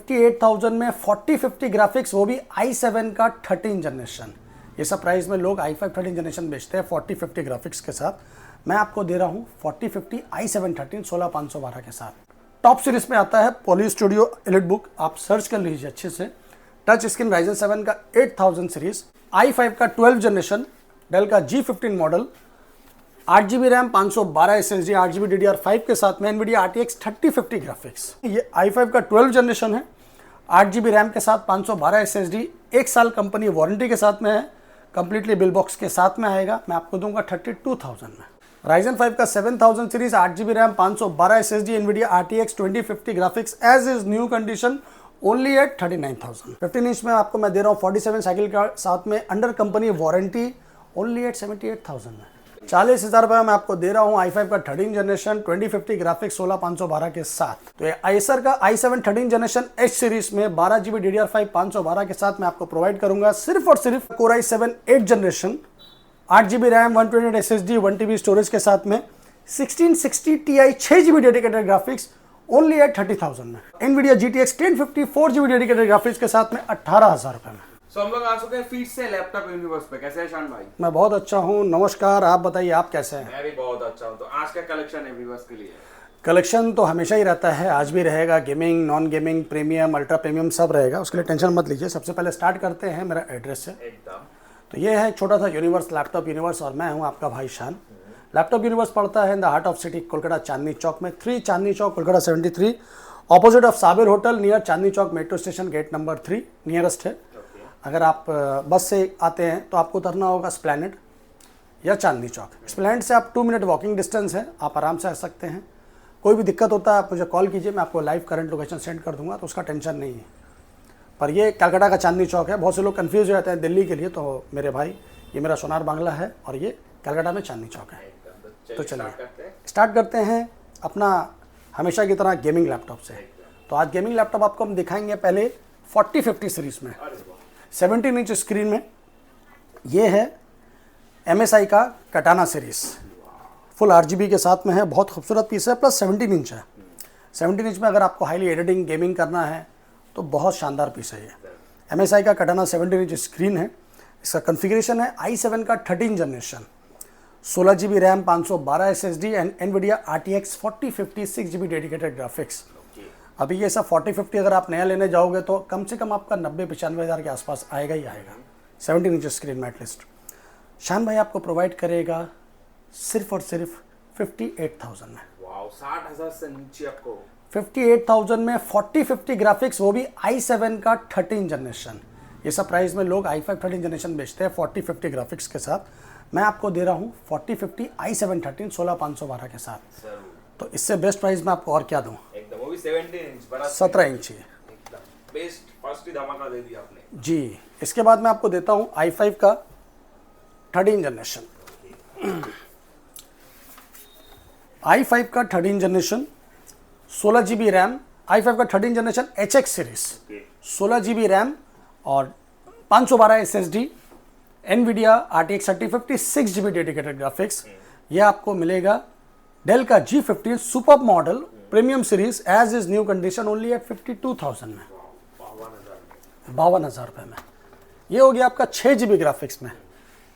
58,000 में 4050 ग्राफिक्स, वो भी i7 का 13 जनरेशन। ये सब प्राइस में लोग i5 13 जनरेशन बेचते हैं 4050 ग्राफिक्स के साथ। मैं आपको दे रहा हूँ 4050 i7 13 16512 के साथ। टॉप सीरीज में आता है पॉली स्टूडियो एलिट बुक, आप सर्च कर लीजिए अच्छे से। टच स्क्रीन राइजन 7 का 8000 सीरीज, i5 का 12 जनरेशन, डेल का G15 model, 8GB RAM, 512 SSD, 8GB DDR5 के साथ में NVIDIA RTX 3050 ग्राफिक्स। ये i5 का 12 जनरेशन है, 8GB रैम के साथ, 512 SSD, 1 साल कंपनी वारंटी के साथ में है, कंप्लीटली बिल बॉक्स के साथ में आएगा। मैं आपको दूंगा 32,000 में। Ryzen 5 का 7000 series, 8GB RAM, 512 SSD, NVIDIA RTX 2050 graphics as is new condition, only at 39,000। 15 inch में आपको मैं दे रहा हूँ 47 साइकिल का साथ में under company warranty, only at 78,000 में। 40,000 रुपये में आपको दे रहा हूँ i5 का 13 जनरेशन 2050 ग्राफिक्स 16512 के साथ। तो ये Acer का i7 13 जनरेशन H सीरीज में 12GB DDR5 512 के साथ मैं आपको प्रोवाइड करूंगा सिर्फ और सिर्फ Core i7 8 generation, 8GB RAM, 128 SSD, 1TB storage के साथ में, 1660 Ti 6GB dedicated graphics, only at 30,000 में। NVIDIA GTX 1050 4GB dedicated graphics के साथ में 18,000 रुपये में। सो हम लोग आ चुके हैं फीड से लैपटॉप यूनिवर्स पे। कैसे हैं शान भाई? मैं बहुत अच्छा हूँ, नमस्कार। आप बताइए आप कैसे हैं? मैं भी बहुत अच्छा हूँ। तो आज का कलेक्शन है व्यूअर्स के लिए? कलेक्शन तो हमेशा ही रहता है, आज भी रहेगा। Gaming, non gaming, premium, ultra premium सब रहेगा, उसके लिए टेंशन मत लीजिए। सबसे पहले स्टार्ट करते हैं मेरा एड्रेस से। एकदम। तो ये है छोटा सा यूनिवर्स, लैपटॉप यूनिवर्स, और मैं हूँ आपका भाई शान। लैपटॉप यूनिवर्स पड़ता है in the heart of city Kolkata, Chandni Chowk में, 3 Chandni Chowk Kolkata 73, opposite of Sabir hotel, near Chandni Chowk metro station, gate number 3 nearest है। अगर आप बस से आते हैं तो आपको उतरना होगा एस्प्लैनेड या चांदनी चौक। एस्प्लैनेड से आप 2 मिनट वॉकिंग डिस्टेंस है, आप आराम से आ सकते हैं। कोई भी दिक्कत होता है आप मुझे कॉल कीजिए, मैं आपको लाइव करंट लोकेशन सेंड कर दूंगा, तो उसका टेंशन नहीं है। पर ये कलकत्ता का चांदनी चौक है। बहुत से लोग कंफ्यूज हो जाते हैं दिल्ली के लिए, तो मेरे भाई ये मेरा सोनार बांग्ला है और ये कलकत्ता में चांदनी चौक है। तो चलिए स्टार्ट करते हैं अपना हमेशा की तरह गेमिंग लैपटॉप से। तो आज गेमिंग लैपटॉप आपको हम दिखाएंगे पहले 4050 सीरीज में, 17 इंच स्क्रीन में। ये है MSI का कटाना सीरीज, फुल RGB के साथ में है, बहुत खूबसूरत पीस है, प्लस 17 इंच है। 17 इंच में अगर आपको हाईली एडिटिंग गेमिंग करना है तो बहुत शानदार पीस है ये। MSI का कटाना 17 इंच स्क्रीन है। इसका कॉन्फ़िगरेशन है i7 का 13 generation, 16GB RAM, 512 SSD and NVIDIA RTX 4050 6GB dedicated graphics. अभी ये सब 4050 अगर आप नया लेने जाओगे तो कम से कम आपका 90-95 हज़ार के आसपास आएगा ही आएगा, 17 इंच स्क्रीन में एटलीस्ट। शान भाई आपको प्रोवाइड करेगा सिर्फ और सिर्फ 58,000 में। वाओ, 60,000 से नीचे आपको 58,000 में 4050 ग्राफिक्स, वो भी i7 का 13 जनरेशन। ये सब प्राइस में लोग i5 13 जनरेशन बेचते हैं 4050 ग्राफिक्स के साथ। मैं आपको दे रहा हूँ 4050 i7 13 16512 के साथ। तो इससे बेस्ट प्राइस में आपको और क्या दूँ? एकदम, वो भी 17 इंच, बड़ा 17 इंच ही एकदम बेस्ट, फर्स्ट ही धमाका दे दिया आपने जी। इसके बाद मैं आपको देता हूँ i5 का 13 जनरेशन। i5 का 13 जनरेशन, 16GB रैम, i5 का 13 generation HX series, 16GB RAM और 512 SSD, NVIDIA RTX 3050 6GB dedicated graphics. ये आपको मिलेगा डेल का G15 super model premium series as is new condition, only at 52,000 में, 52,000 रुपये में। ये हो गया आपका 6GB ग्राफिक्स में।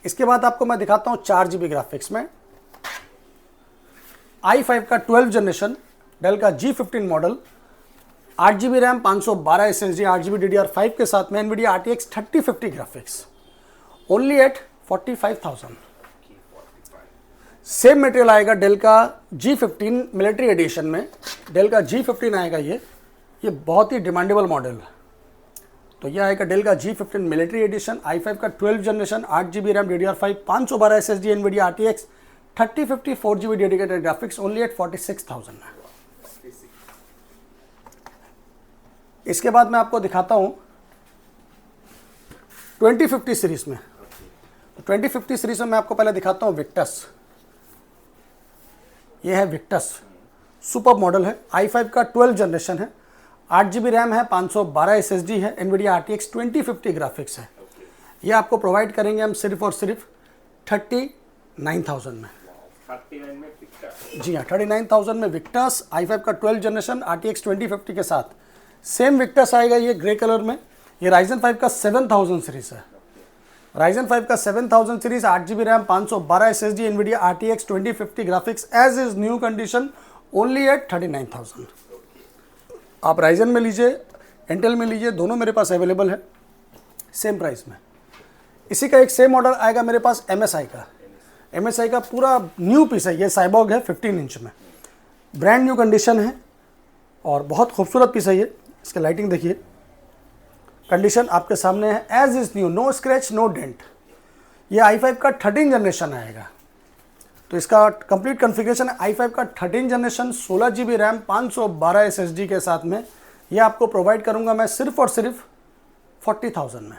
इसके बाद आपको मैं दिखाता हूँ 4GB ग्राफिक्स में, i5 का 12 जनरेशन, डेल का G15 model, 8GB RAM, 512 SSD, 8GB DDR5 के साथ में NVIDIA RTX 3050 graphics, only at 45,000। Same material आएगा डेल का G15 मिलिट्री एडिशन में, डेल का G15 आएगा। ये बहुत ही डिमांडेबल मॉडल है। तो ये आएगा डेल का G15 मिलिट्री एडिशन, i5 का 12 generation, 8GB RAM, DDR5, 512 SSD, NVIDIA RTX 3050 4GB dedicated graphics, only at 46,000 में। इसके बाद मैं आपको दिखाता हूँ 2050 सीरीज में। 2050 सीरीज में मैं आपको पहले दिखाता हूँ विक्टस। ये है विक्टस, सुपर मॉडल है, i5 का 12 जनरेशन है, 8GB रैम है, 512 SSD है, NVIDIA RTX 2050 ग्राफिक्स है। ये आपको प्रोवाइड करेंगे हम सिर्फ और सिर्फ 39,000 में। 39 में विक्टस, जी हाँ, 39,000 में विक्टस, i5 का 12 जनरेशन RTX 2050 के साथ। सेम विक्टस आएगा ये ग्रे कलर में। ये राइजन 5 का 7000 सीरीज है। राइजन 5 का 7000 series, 8GB RAM, 512 SSD, Nvidia RTX 2050 graphics as is new condition, only at 39,000। आप राइजन में लीजिए, इंटेल में लीजिए, दोनों मेरे पास अवेलेबल है सेम प्राइस में। इसी का एक सेम मॉडल आएगा मेरे पास MSI का। MSI का पूरा न्यू पीस है, ये साइबॉग है 15 इंच में, ब्रांड न्यू कंडीशन है और बहुत खूबसूरत पीस है ये। इसकी लाइटिंग देखिए, कंडीशन आपके सामने है as is new, no scratch no dent. ये i5 का 13 जनरेशन आएगा, तो इसका कंप्लीट कॉन्फ़िगरेशन है i5 का 13 जनरेशन, 16GB रैम, 512 SSD के साथ में। ये आपको प्रोवाइड करूंगा मैं सिर्फ और सिर्फ 40,000 में।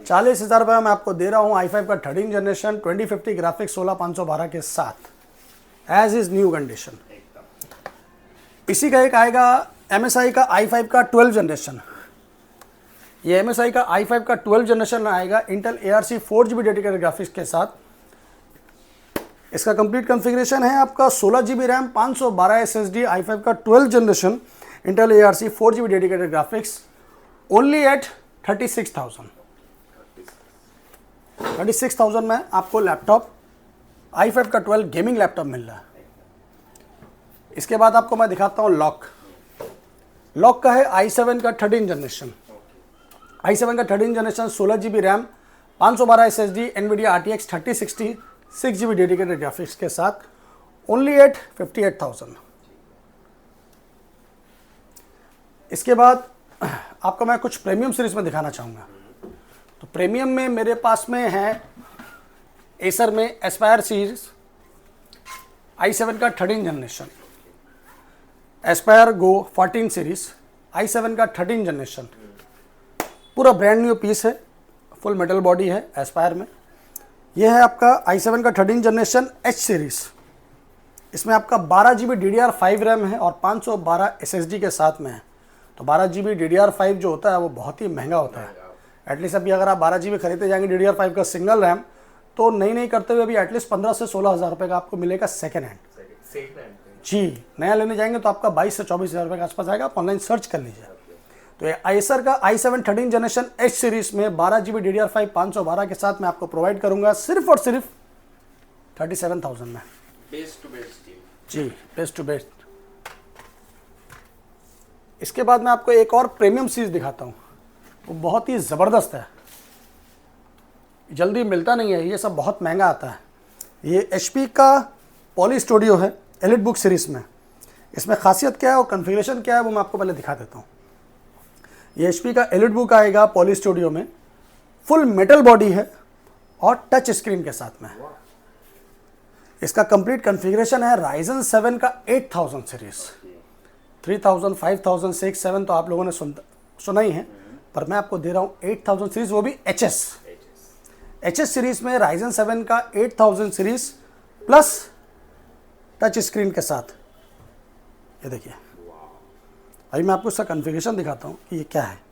40,000 रुपये में आपको दे रहा हूँ i5 का 13 जनरेशन, 2050 ग्राफिक्स, 16512 के साथ, एज इज न्यू कंडीशन। इसी का एक आएगा MSI का i5 का 12 जनरेशन। ये MSI का i5 का 12 जनरेशन आएगा Intel ARC 4GB dedicated graphics के साथ। इसका कंप्लीट कॉन्फ़िगरेशन है आपका 16GB रैम, 512 SSD, i5 का 12 generation, Intel ARC 4GB dedicated graphics, only at 36,000। 36,000 में आपको लैपटॉप i5 का 12 गेमिंग लैपटॉप मिल रहा है। इसके बाद आपको मैं दिखाता हूँ लॉक का है i7 का 13 जनरेशन। i7 का 13 generation, 16GB RAM, 512 SSD, Nvidia RTX 3060, 6GB dedicated graphics के साथ, ओनली एट 58,000। इसके बाद आपको मैं कुछ प्रीमियम सीरीज में दिखाना चाहूँगा। तो प्रीमियम में मेरे पास में है एसर में एस्पायर सीरीज, i7 का 13 जनरेशन, एस्पायर गो 14 सीरीज, i7 का 13 जनरेशन, पूरा ब्रांड न्यू पीस है, फुल मेटल बॉडी है एस्पायर में। यह है आपका i7 का 13 जनरेशन H सीरीज। इसमें आपका 12GB DDR5 रैम है और 512 SSD के साथ में है। तो 12GB DDR5 जो होता है वो बहुत ही महंगा होता है। एटलीस्ट अभी अगर आप 12GB खरीदते जाएंगे DDR5 का सिंगल रैम, तो नहीं करते हुए अभी एटलीस्ट 15 से 16,000 रुपये का आपको मिलेगा सेकेंड हैंड। जी, नया लेने जाएंगे तो आपका 22 से 24,000 रुपये के आसपास आएगा। आप ऑनलाइन सर्च कर लीजिए। तो ये एसर का i7 13 जनरेशन H सीरीज में 12GB DDR5 512 के साथ मैं आपको प्रोवाइड करूंगा सिर्फ और सिर्फ 37,000 में। बेस्ट टू बेस्ट जी, बेस्ट टू बेस्ट। इसके बाद मैं आपको एक और प्रीमियम सीरीज दिखाता हूँ, वो बहुत ही ज़बरदस्त है, जल्दी मिलता नहीं है, ये सब बहुत महंगा आता है। ये HP का पॉली स्टूडियो है एलिट बुक सीरीज़ में। इसमें खासियत क्या है और कॉन्फ़िगरेशन क्या है वो मैं आपको पहले दिखा देता हूँ। ये HP का एलिट बुक आएगा पॉली स्टूडियो में, फुल मेटल बॉडी है और टच स्क्रीन के साथ में। इसका कंप्लीट कॉन्फ़िगरेशन है राइजन 7 का 8000 सीरीज। 3000, 5000, 6, 7 तो आप लोगों ने सुना ही है, पर मैं आपको दे रहा हूँ 8000 सीरीज, वो भी HS सीरीज में राइजन 7 का 8000 सीरीज प्लस टच स्क्रीन के साथ। ये देखिए, अभी मैं आपको इसका कॉन्फ़िगरेशन दिखाता हूँ कि ये क्या है।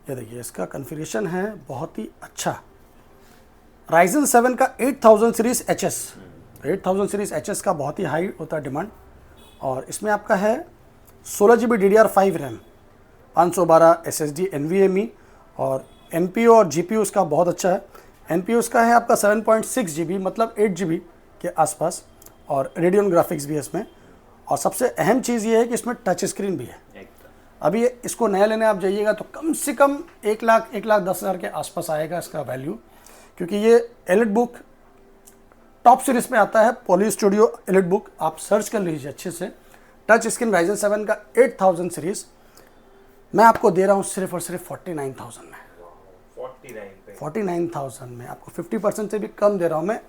ये देखिए, इसका कॉन्फ़िगरेशन है बहुत ही अच्छा। राइजन 7 का 8000 सीरीज HS, 8000 सीरीज HS का बहुत ही हाई होता है डिमांड। और इसमें आपका है 16GB DDR5 RAM, 512 SSD NVMe और NPU और GPU उसका बहुत अच्छा है। NPU उसका है आपका 7.6GB, मतलब 8GB के आसपास, और रेडियन ग्राफिक्स भी है इसमें। और सबसे अहम चीज़ ये है कि इसमें टच स्क्रीन भी है। अभी इसको नया लेने आप जाइएगा तो कम से कम 1,10,000 के आसपास आएगा इसका वैल्यू, क्योंकि ये एलिट बुक टॉप सीरीज में आता है, पॉली स्टूडियो एलिट बुक। आप सर्च कर लीजिए अच्छे से, टच स्क्रीन राइजन 7 का 8000 सीरीज मैं आपको दे रहा हूँ सिर्फ और सिर्फ 49,000 में। 49,000 में आपको 50% से भी कम दे रहा हूँ मैं।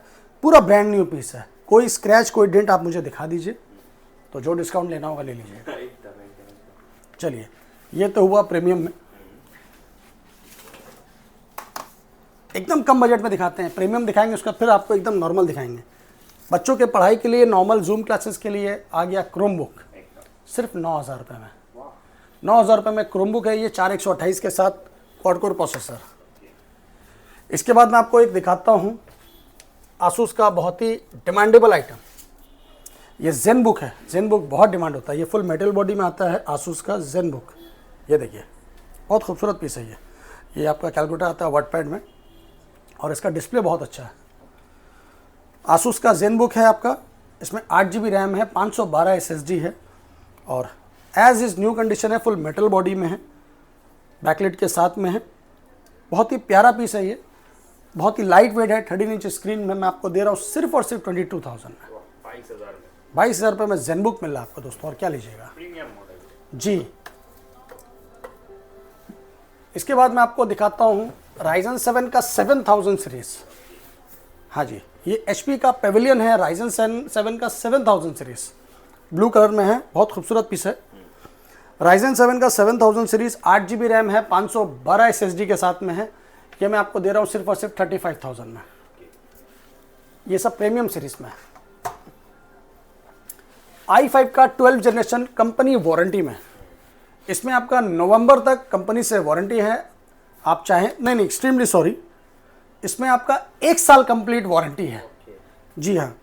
पूरा ब्रांड न्यू पीस है, कोई स्क्रैच कोई डेंट आप मुझे दिखा दीजिए, तो जो डिस्काउंट लेना होगा ले लीजिए। चलिए, ये तो हुआ प्रीमियम में। एकदम कम बजट में दिखाते हैं, प्रीमियम दिखाएंगे उसका फिर आपको एकदम नॉर्मल दिखाएंगे। बच्चों के पढ़ाई के लिए नॉर्मल जूम क्लासेस के लिए आ गया क्रोम बुक, सिर्फ 9,000 रुपये में। 9,000 रुपये में क्रोम बुक है ये, 4128 के साथ क्वाड कोर प्रोसेसर। इसके बाद मैं आपको एक दिखाता हूँ आसूस का बहुत ही डिमांडेबल आइटम, ये जेन बुक है। जेन बुक बहुत डिमांड होता है, ये फुल मेटल बॉडी में आता है आसूस का जेन बुक। ये देखिए बहुत खूबसूरत पीस है ये आपका कैलकुलेटर आता है वर्डपैड में, और इसका डिस्प्ले बहुत अच्छा है। आसूस का जेन बुक है आपका, इसमें 8 GB रैम है, 512 SSD है, और एज इज़ न्यू कंडीशन है, फुल मेटल बॉडी में है, बैकलाइट के साथ में है। बहुत ही प्यारा पीस है ये, बहुत ही लाइट वेट है। 13 इंच स्क्रीन में मैं आपको दे रहा हूँ सिर्फ और सिर्फ 22,000 में। 22,000 रुपये में जेन बुक मिल रहा है आपको दोस्तों, और क्या लीजिएगा जी। इसके बाद मैं आपको दिखाता हूँ Ryzen 7 का 7000 सीरीज। हाँ जी, ये HP का पेविलियन है, Ryzen 7 का 7000 सीरीज, ब्लू कलर में है, बहुत खूबसूरत पीस है। Ryzen 7 का 7000 सीरीज, 8 GB रैम है, 512 SSD के साथ में है। ये मैं आपको दे रहा हूँ सिर्फ और सिर्फ 35,000 में। ये सब प्रीमियम सीरीज में है। i5 का 12 जनरेशन कंपनी वारंटी में, इसमें आपका नवंबर तक कंपनी से वारंटी है। आप चाहें, नहीं एक्सट्रीमली सॉरी, इसमें आपका 1 साल कंप्लीट वारंटी है। जी हाँ,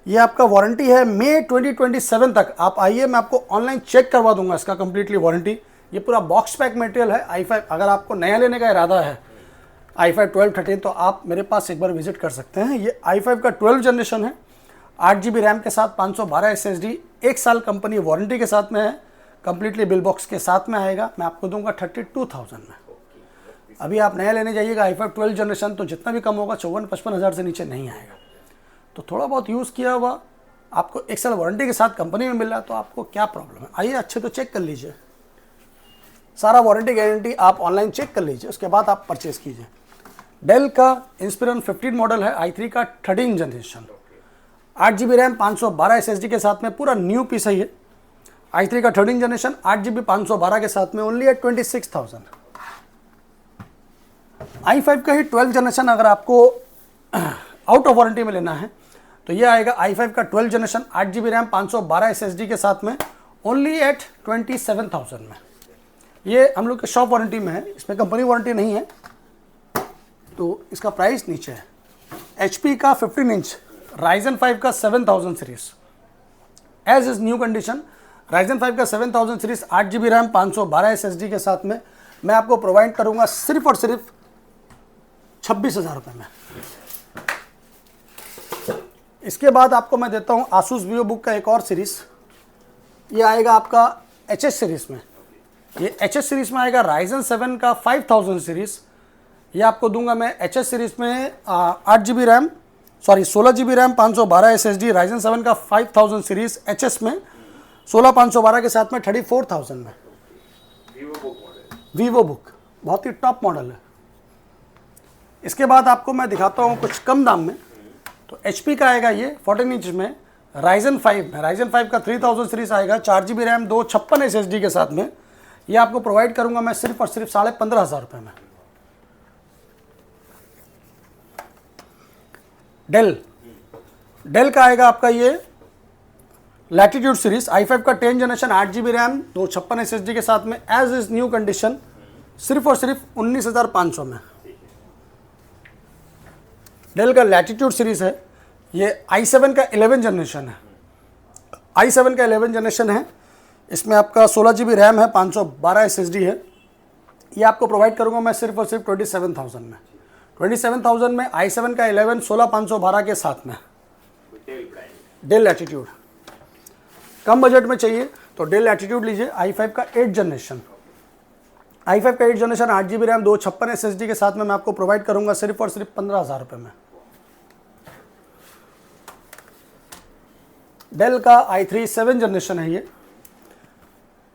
ये आपका वारंटी है मई 2027 तक। आप आइए, मैं आपको ऑनलाइन चेक करवा दूंगा इसका कंप्लीटली वारंटी। ये पूरा बॉक्स पैक मटेरियल है i5। अगर आपको नया लेने का इरादा है i5 12 13, तो आप मेरे पास एक बार विजिट कर सकते हैं। ये i5 का 12 जनरेशन है, 8 GB रैम के साथ, 512 SSD, 1 साल कंपनी वारंटी के साथ में है, कंप्लीटली बिल बॉक्स के साथ में आएगा। मैं आपको दूंगा 32,000 में। अभी आप नया लेने जाइएगा i5 12 जनरेशन, तो जितना भी कम होगा 54-55 हज़ार से नीचे नहीं आएगा। तो थोड़ा बहुत यूज़ किया हुआ आपको 1 साल वारंटी के साथ कंपनी में मिल रहा है, तो आपको क्या प्रॉब्लम है? आइए अच्छे तो चेक कर लीजिए, सारा वारंटी गारंटी आप ऑनलाइन चेक कर लीजिए, उसके बाद आप परचेज कीजिए। डेल का इंस्पिरन 15 मॉडल है, i3 का 13 जनरेशन, 8 GB रैम, 512 SSD के साथ में, पूरा न्यू पीस है ये। i3 का 13 जनरेशन, 8 GB 512 के साथ में, ओनली है 26,000। i5 का ही 12 जनरेशन अगर आपको आउट ऑफ वारंटी में लेना है, तो ये आएगा i5 का 12 जनरेशन, 8 GB रैम, 512 SSD के साथ में, ओनली एट 27,000 में। ये हम लोग के शॉप वारंटी में है, इसमें कंपनी वारंटी नहीं है, तो इसका प्राइस नीचे है। HP का 15 इंच, Ryzen 5 का 7000 series, as is new condition. Ryzen 5 का 7000 सीरीज, 8 GB रैम, 512 SSD के साथ में, मैं आपको प्रोवाइड करूंगा सिर्फ और सिर्फ 26,000 रुपये में। इसके बाद आपको मैं देता हूं Asus VivoBook का एक और सीरीज, ये आएगा आपका HS सीरीज में। ये HS सीरीज में आएगा Ryzen 7 का 5000 सीरीज, ये आपको दूंगा मैं HS सीरीज में 8 GB RAM, sorry 16 GB RAM, 512 SSD, Ryzen 7 का 5000 सीरीज HS में, 16,512 के साथ में 34,000 में। VivoBook बहुत ही टॉप मॉडल है। इसके बाद आपको मैं दिखाता हूँ कुछ कम दाम में, तो HP का आएगा ये 14 इंच में, Ryzen 5 में, Ryzen 5 का 3000 सीरीज आएगा, 4 GB रैम, 256 SSD के साथ में, ये आपको प्रोवाइड करूंगा मैं सिर्फ और सिर्फ 15,500 रुपये में। डेल का आएगा आपका ये लैटिट्यूड सीरीज, i5 का 10 जनरेशन, 8 GB रैम, 256 SSD के साथ में, एज इज न्यू कंडीशन, सिर्फ और सिर्फ 19,500 में। डेल का लैटिट्यूड सीरीज है, ये i7 का 11 जनरेशन है, i7 का 11 जनरेशन है, इसमें आपका 16 GB रैम है, 512 SSD है, ये आपको प्रोवाइड करूंगा मैं सिर्फ और सिर्फ 27,000 में। 27,000 में i7 का 11, 16,512 के साथ में, डेल लैटिट्यूड। कम बजट में चाहिए तो डेल लैटिट्यूड लीजिए, i5 का 8 जनरेशन, i5 का 8 जनरेशन, 8 GB रैम, 256 SSD के साथ में, मैं आपको प्रोवाइड करूंगा सिर्फ और सिर्फ 15,000 रुपये में। डेल का i3 7 जनरेशन है ये,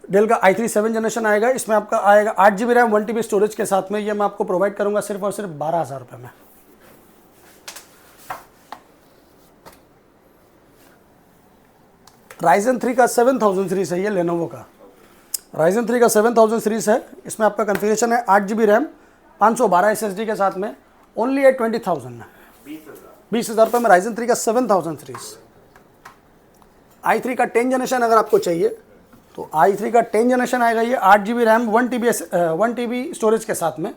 डेल का i3 7 जनरेशन आएगा, इसमें आपका आएगा 8 GB रैम, 1 TB स्टोरेज के साथ में, ये मैं आपको प्रोवाइड करूंगा सिर्फ और सिर्फ 12,000 रुपये में। Ryzen 3 का 7000 सीरीज है ये, लेनोवो का Ryzen 3 का 7000 सीरीज है, इसमें आपका कन्फिगरेशन है 8 GB रैम, 512 SSD के साथ में, ओनली एट 20,000 में, 20,000 रुपये में Ryzen 3 का 7000 सीरीज। i3 का 10 जनरेशन अगर आपको चाहिए तो i3 का 10 जनरेशन आएगा ये, 8 GB रैम, 1 TB स्टोरेज के साथ में,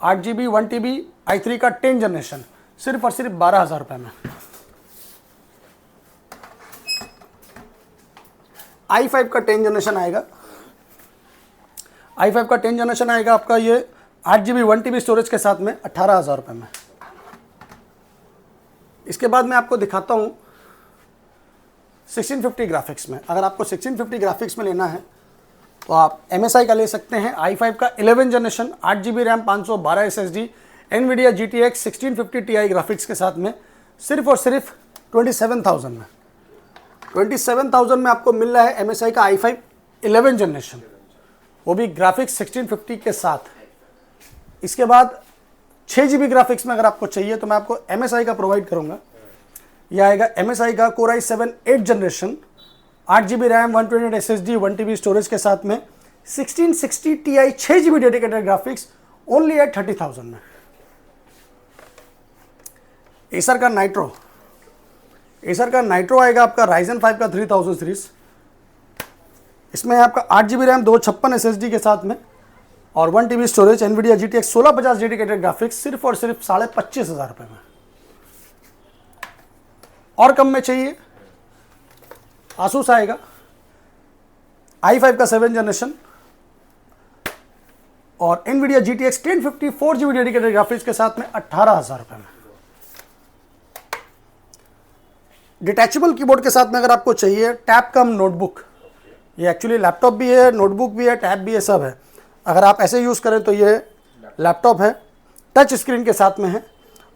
8 GB 1 TB i3 का 10 जनरेशन, सिर्फ और सिर्फ 12,000 रुपये में। i5 का 10 जनरेशन आएगा, i5 का 10 जनरेशन आएगा आपका ये 8GB 1TB स्टोरेज के साथ में 18,000 रुपये में। इसके बाद मैं आपको दिखाता हूँ 1650 ग्राफिक्स में। अगर आपको 1650 ग्राफिक्स में लेना है तो आप MSI का ले सकते हैं। i5 का 11 generation 8GB RAM 512 SSD NVIDIA GTX 1650 Ti graphics के साथ में सिर्फ और सिर्फ 27,000 में। 27,000 में आपको मिल रहा है MSI का i5 11 जनरेशन, वो भी ग्राफिक्स 1650 के साथ। इसके बाद 6GB ग्राफिक्स में अगर आपको चाहिए तो मैं आपको MSI का प्रोवाइड करूंगा। यह आएगा MSI का Core i7 8 generation 8GB RAM 128 SSD 1TB storage के साथ में 1660 Ti 6GB dedicated graphics only at 30,000 में। एसर का नाइट्रो आएगा आपका Ryzen 5 का 3000 सीरीज। इसमें आपका 8GB रैम 256 SSD के साथ में और 1TB storage NVIDIA GTX 1650 dedicated graphics सिर्फ और सिर्फ 25,500 रुपये में। और कम में चाहिए आसूस आएगा i5 का 7 जनरेशन और NVIDIA GTX 1050 4GB dedicated graphics के साथ में 18,000 रुपये में। डिटैचेबल कीबोर्ड के साथ में अगर आपको चाहिए टैब कम नोटबुक, ये एक्चुअली लैपटॉप भी है, नोटबुक भी है, टैब भी है, सब है। अगर आप ऐसे यूज़ करें तो ये लैपटॉप है, टच स्क्रीन के साथ में है।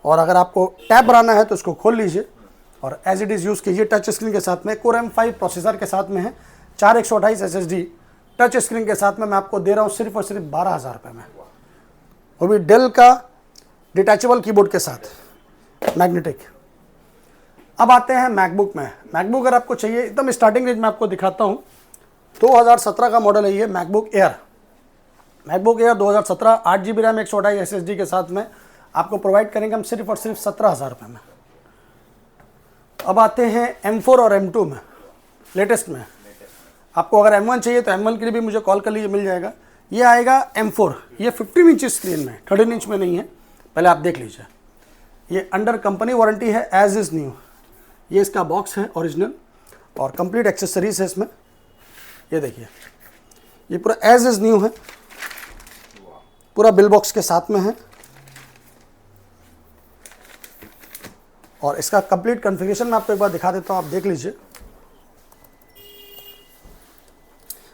और अगर आपको टैब बनाना है तो इसको खोल लीजिए और एज इट इज़ यूज़ कीजिए टच स्क्रीन के साथ में। Core M5 प्रोसेसर के साथ में है, 4 128 SSD टच स्क्रीन के साथ में मैं आपको दे रहा हूँ सिर्फ और सिर्फ 12,000 रुपये में, वो भी डेल का डिटैचेबल कीबोर्ड के साथ मैग्नेटिक। अब आते हैं मैकबुक में। मैकबुक अगर आपको चाहिए एकदम स्टार्टिंग रेंज में आपको दिखाता हूँ। 2017 का मॉडल है ये MacBook air 2017 8GB RAM 128 SSD के साथ में आपको प्रोवाइड करेंगे हम सिर्फ और सिर्फ 17,000 रुपये में। अब आते हैं M4 और M2 में, लेटेस्ट में। आपको अगर M1 चाहिए तो M1 के लिए भी मुझे कॉल कर लीजिए, मिल जाएगा। ये आएगा M4, ये 15 इंच स्क्रीन में, 13 इंच में नहीं है, पहले आप देख लीजिए। ये अंडर कंपनी वारंटी है, एज इज़ न्यू। ये इसका बॉक्स है ओरिजिनल और कंप्लीट एक्सेसरीज है इसमें। ये देखिए, ये पूरा एज इज़ न्यू है, पूरा बिल बॉक्स के साथ में है और इसका कंप्लीट कॉन्फ़िगरेशन मैं आपको एक बार दिखा देता हूँ, आप देख लीजिए।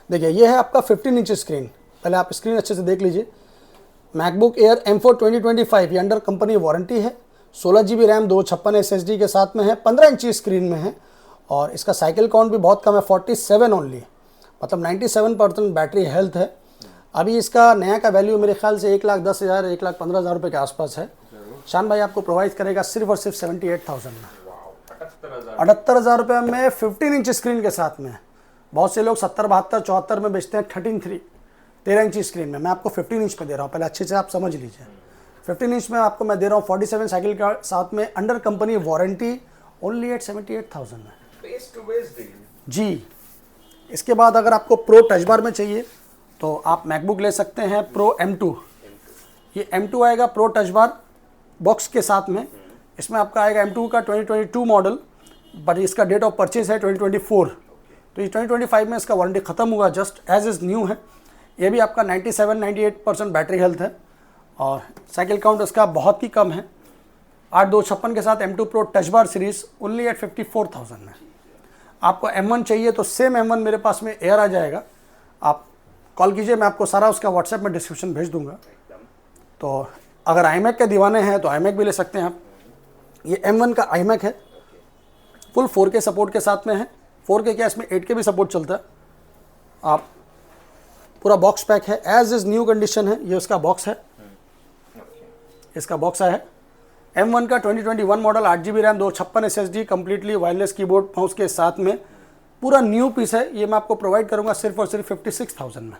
देखिए, ये है आपका 15 इंच स्क्रीन, पहले आप स्क्रीन अच्छे से देख लीजिए। मैकबुक एयर M4 2025 ये अंडर कंपनी वारंटी है, 16GB रैम 256 SSD के साथ में है, 15 इंच स्क्रीन में है और इसका साइकिल काउंट भी बहुत कम है, 47 ओनली, मतलब 97% बैटरी हेल्थ है। अभी इसका नया का वैल्यू मेरे ख्याल से 1,10,000 1,15,000 रुपये के आसपास है। शान भाई आपको प्रोवाइड करेगा सिर्फ और सिर्फ 78,000 में, 78,000 रुपये में 15 इंच स्क्रीन के साथ में। बहुत से लोग 70, 72, 74 में बेचते हैं 13 इंच स्क्रीन में, मैं आपको 15 इंच में दे रहा हूँ, पहले अच्छे से आप समझ लीजिए। 15 इंच में आपको मैं दे रहा हूँ 47 साइकिल का साथ में, under company warranty, only at 78,000 में, बेस टू बेस डील जी। इसके बाद अगर आपको प्रो टच बार में चाहिए तो आप मैकबुक ले सकते हैं प्रो M2। ये M2 आएगा प्रो टच बार बॉक्स के साथ में। इसमें आपका आएगा M2 का 2022 मॉडल, बट इसका डेट ऑफ परचेज है 2024, तो ये 2025 में इसका वारंटी ख़त्म हुआ, जस्ट एज इज़ न्यू है। ये भी आपका 97-98% बैटरी हेल्थ है और साइकिल काउंट इसका बहुत ही कम है। 8256 के साथ M2 pro touch bar series only at 54,000 में। आपको M1 चाहिए तो सेम M1 मेरे पास में एयर आ जाएगा, आप कॉल कीजिए, मैं आपको सारा उसका व्हाट्सएप में डिस्क्रिप्शन भेज दूंगा। तो अगर iMac के दीवाने हैं तो iMac भी ले सकते हैं आप। ये M1 का iMac है, फुल 4K सपोर्ट के साथ में है। 4K क्या, इसमें 8K भी सपोर्ट चलता है। आप पूरा बॉक्स पैक है, एज इज़ न्यू कंडीशन है। ये उसका बॉक्स है, इसका बॉक्स है। M1 का 2021 model 8GB RAM 256 SSD completely wireless keyboard mouse के साथ में, पूरा न्यू पीस है। ये मैं आपको प्रोवाइड करूंगा सिर्फ और सिर्फ 56,000 में।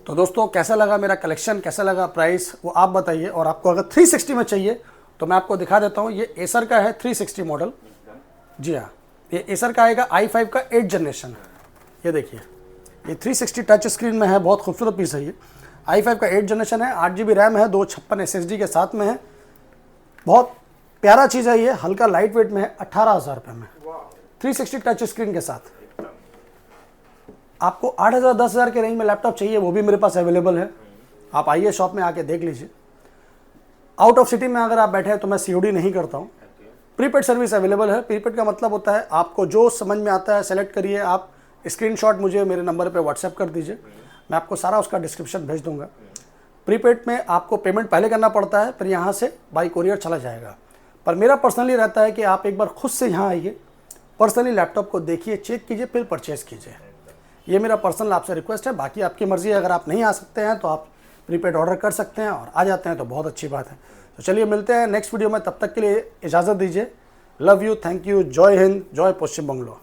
तो दोस्तों, कैसा लगा मेरा कलेक्शन, कैसा लगा प्राइस, वो आप बताइए। और आपको अगर 360 में चाहिए तो मैं आपको दिखा देता हूँ। ये एसर का है 360 मॉडल, जी हाँ, ये एसर का आएगा i5 का 8 जनरेशन। ये देखिए, ये 360 टच स्क्रीन में है, बहुत खूबसूरत पीस है ये। i5 का 8 जनरेशन है, 8GB रैम है, 256 SSD के साथ में है, बहुत प्यारा चीज़ है ये, हल्का लाइट वेट में है, 18,000 रुपये में 360 टच स्क्रीन के साथ। आपको 8,000 10,000 के रेंज में लैपटॉप चाहिए, वो भी मेरे पास अवेलेबल है। आप आइए शॉप में आके देख लीजिए। आउट ऑफ सिटी में अगर आप बैठे हैं तो मैं COD नहीं करता हूँ। प्रीपेड सर्विस अवेलेबल है। प्रीपेड का मतलब होता है आपको जो समझ में आता है सेलेक्ट करिए, आप स्क्रीनशॉट मुझे मेरे नंबर पे व्हाट्सएप कर दीजिए, मैं आपको सारा उसका डिस्क्रिप्शन भेज दूंगा। प्रीपेड में आपको पेमेंट पहले करना पड़ता है, फिर यहाँ से बाई कोरियर चला जाएगा। पर मेरा पर्सनली रहता है कि आप एक बार खुद से यहाँ आइए, पर्सनली लैपटॉप को देखिए, चेक कीजिए, फिर परचेज़ कीजिए। ये मेरा पर्सनल आपसे रिक्वेस्ट है। बाकी आपकी मर्ज़ी है, अगर आप नहीं आ सकते हैं तो आप प्रीपेड ऑर्डर कर सकते हैं, और आ जाते हैं तो बहुत अच्छी बात है। तो चलिए मिलते हैं नेक्स्ट वीडियो में, तब तक के लिए इजाज़त दीजिए। लव यू, थैंक यू, जय हिंद, जय पश्चिम बंगलो।